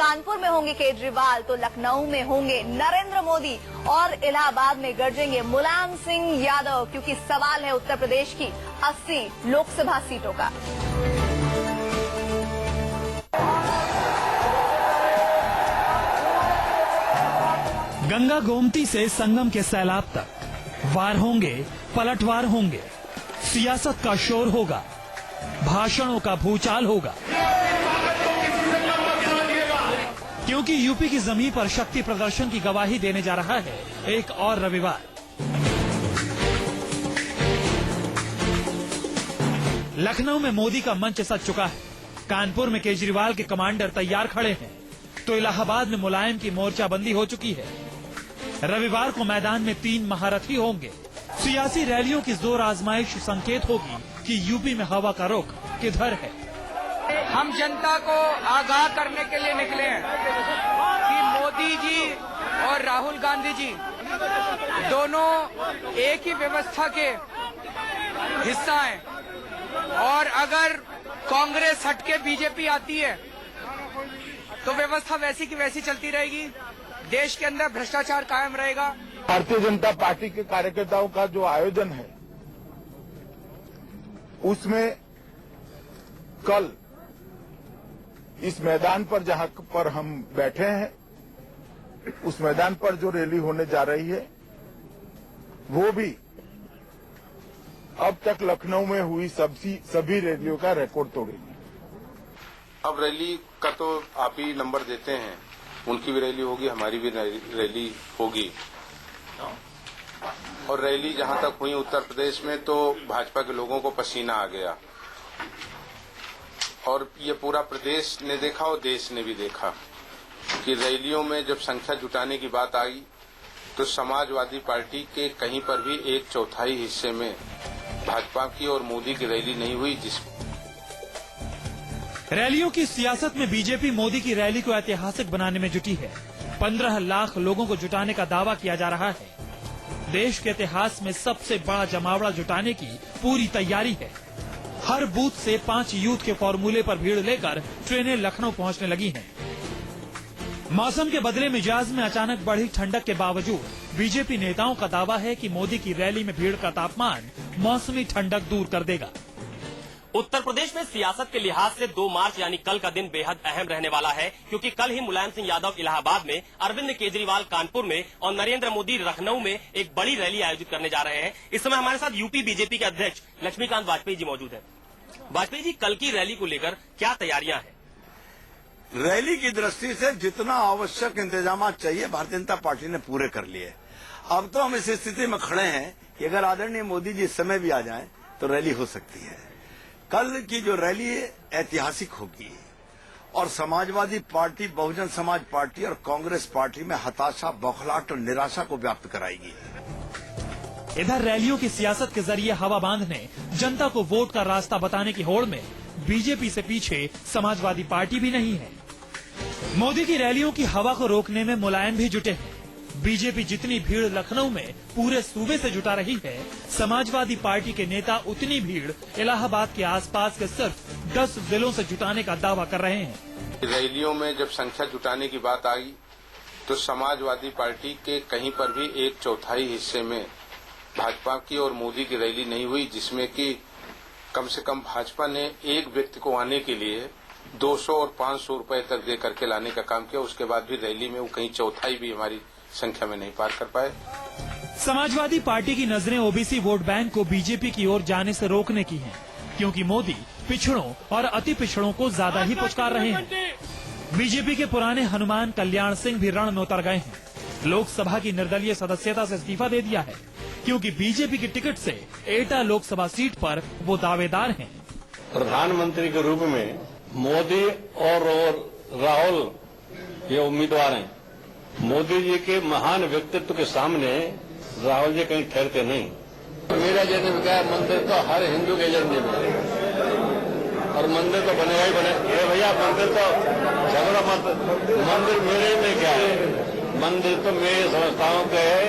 कानपुर में होंगे केजरीवाल तो लखनऊ में होंगे नरेंद्र मोदी और इलाहाबाद में गरजेंगे मुलायम सिंह यादव, क्योंकि सवाल है उत्तर प्रदेश की 80 लोकसभा सीटों का। गंगा गोमती से संगम के सैलाब तक वार होंगे, पलटवार होंगे, सियासत का शोर होगा, भाषणों का भूचाल होगा, क्योंकि यूपी की जमीन पर शक्ति प्रदर्शन की गवाही देने जा रहा है एक और रविवार। लखनऊ में मोदी का मंच सज चुका है, कानपुर में केजरीवाल के कमांडर तैयार खड़े हैं, तो इलाहाबाद में मुलायम की मोर्चाबंदी हो चुकी है। रविवार को मैदान में 3 महारथी होंगे। सियासी रैलियों की जोर आजमाइश संकेत होगी कि यूपी में हवा का रुख किधर है। हम जनता को आगाह करने के लिए निकले हैं कि मोदी जी और राहुल गांधी जी दोनों एक ही व्यवस्था के हिस्सा हैं और अगर कांग्रेस हटके बीजेपी आती है तो व्यवस्था वैसी की वैसी चलती रहेगी, देश के अंदर भ्रष्टाचार कायम रहेगा। भारतीय जनता पार्टी के कार्यकर्ताओं का जो आयोजन है उसमें कल इस मैदान पर जहां पर हम बैठे हैं उस मैदान पर जो रैली होने जा रही है वो भी अब तक लखनऊ में हुई सभी रैलियों का रिकॉर्ड तोड़ेगी। अब रैली का तो आप ही नंबर देते हैं, उनकी भी रैली होगी, हमारी भी रैली होगी। और रैली जहां तक हुई उत्तर प्रदेश में तो भाजपा के लोगों को पसीना आ गया और ये पूरा प्रदेश ने देखा और देश ने भी देखा कि रैलियों में जब संख्या जुटाने की बात आई तो समाजवादी पार्टी के कहीं पर भी 1/4 हिस्से में भाजपा की और मोदी की रैली नहीं हुई। रैलियों की सियासत में बीजेपी मोदी की रैली को ऐतिहासिक बनाने में जुटी है। 15 लाख लोगों को जुटाने का दावा किया जा रहा है। देश के इतिहास में सबसे बड़ा जमावड़ा जुटाने की पूरी तैयारी है। हर बूथ से 5 यूथ के फॉर्मूले पर भीड़ लेकर ट्रेनें लखनऊ पहुंचने लगी हैं। मौसम के बदले मिजाज में अचानक बढ़ी ठंडक के बावजूद बीजेपी नेताओं का दावा है कि मोदी की रैली में भीड़ का तापमान मौसमी ठंडक दूर कर देगा। उत्तर प्रदेश में सियासत के लिहाज से 2 मार्च यानी कल का दिन बेहद अहम रहने वाला है, क्योंकि कल ही मुलायम सिंह यादव इलाहाबाद में, अरविंद केजरीवाल कानपुर में और नरेंद्र मोदी लखनऊ में एक बड़ी रैली आयोजित करने जा रहे हैं। इस समय हमारे साथ यूपी बीजेपी के अध्यक्ष लक्ष्मीकांत वाजपेयी जी मौजूद हैं। वाजपेयी जी, कल की रैली को लेकर क्या तैयारियां हैं? रैली की दृष्टि से जितना आवश्यक इंतजाम चाहिए भारतीय जनता पार्टी ने पूरे कर लिए। अब तो हम इस स्थिति में खड़े हैं कि अगर आदरणीय मोदी जी इस समय भी आ जाएं तो रैली हो सकती है। कल की जो रैली ऐतिहासिक होगी और समाजवादी पार्टी, बहुजन समाज पार्टी और कांग्रेस पार्टी में हताशा, बौखलाहट और निराशा को व्याप्त कराएगी। इधर रैलियों की सियासत के जरिए हवा बांधने, जनता को वोट का रास्ता बताने की होड़ में बीजेपी से पीछे समाजवादी पार्टी भी नहीं है। मोदी की रैलियों की हवा को रोकने में मुलायम भी जुटे हैं। बीजेपी जितनी भीड़ लखनऊ में पूरे सूबे से जुटा रही है, समाजवादी पार्टी के नेता उतनी भीड़ इलाहाबाद के आसपास के सिर्फ 10 जिलों से जुटाने का दावा कर रहे हैं। रैलियों में जब संख्या जुटाने की बात आई तो समाजवादी पार्टी के कहीं पर भी 1/4 हिस्से में भाजपा की और मोदी की रैली नहीं हुई, जिसमें कि कम से कम भाजपा ने एक व्यक्ति को आने के लिए 200 और 500 रुपए तक दे करके लाने का काम किया। उसके बाद भी रैली में वो कहीं चौथाई भी हमारी संख्या में नहीं पार कर पाए। समाजवादी पार्टी की नजरें ओबीसी वोट बैंक को बीजेपी की ओर जाने से रोकने की हैं, क्योंकि मोदी पिछड़ों और अति पिछड़ों को ज्यादा ही पुचकार रहे हैं। बीजेपी के पुराने हनुमान कल्याण सिंह भी रण में उतर गए हैं। लोकसभा की निर्दलीय सदस्यता से इस्तीफा दे दिया है, क्योंकि बीजेपी की टिकट से एटा लोकसभा सीट पर वो दावेदार हैं। प्रधानमंत्री के रूप में मोदी और राहुल ये उम्मीदवार हैं। मोदी जी के महान व्यक्तित्व के सामने राहुल जी कहीं ठहरते नहीं। मेरा जन्म क्या है, मंदिर तो हर हिंदू के जन्म में और मंदिर तो बनेगा ही बने। भैया मंदिर तो झगड़ा मत, मंदिर मेरे में क्या है, मंदिर तो मेरे संस्थाओं के है,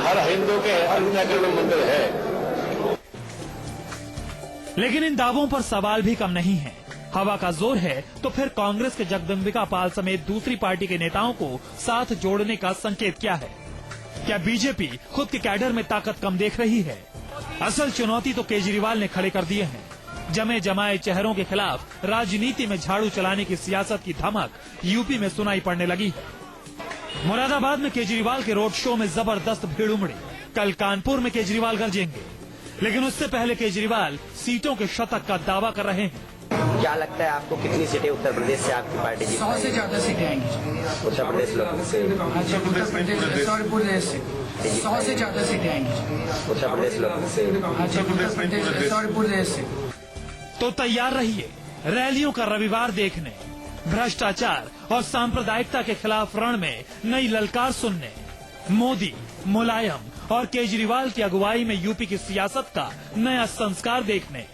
हर हिंदू के अंतःकरण में मंदिर है। लेकिन इन दावों पर सवाल भी कम नहीं है। हवा का जोर है तो फिर कांग्रेस के जगदम्बिका पाल समेत दूसरी पार्टी के नेताओं को साथ जोड़ने का संकेत क्या है? क्या बीजेपी खुद के कैडर में ताकत कम देख रही है? असल चुनौती तो केजरीवाल ने खड़े कर दिए हैं। जमे जमाए चेहरों के खिलाफ राजनीति में झाड़ू चलाने की सियासत की धमक यूपी में सुनाई पड़ने लगी है। मुरादाबाद में केजरीवाल के रोड शो में जबरदस्त भीड़ उमड़ी। कल कानपुर में केजरीवाल गरजेंगे, लेकिन उससे पहले केजरीवाल सीटों के शतक का दावा कर रहे हैं। क्या लगता है आपको कितनी सीटें उत्तर प्रदेश से आपकी पार्टी जीत 100 से ज्यादा सीटें आएंगी उत्तर प्रदेश लोग से? उत्तर प्रदेश से 100 से ज्यादा सीटें आएंगी उत्तर प्रदेश लोग से? उत्तर प्रदेश से। तो तैयार रहिए रैलियों का रविवार देखने, भ्रष्टाचार और सांप्रदायिकता के खिलाफ रण में नई ललकार सुनने, मोदी, मुलायम और केजरीवाल की अगुवाई में यूपी की सियासत का नया संस्कार देखने,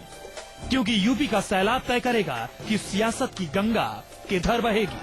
क्योंकि यूपी का सैलाब तय करेगा कि सियासत की गंगा किधर बहेगी।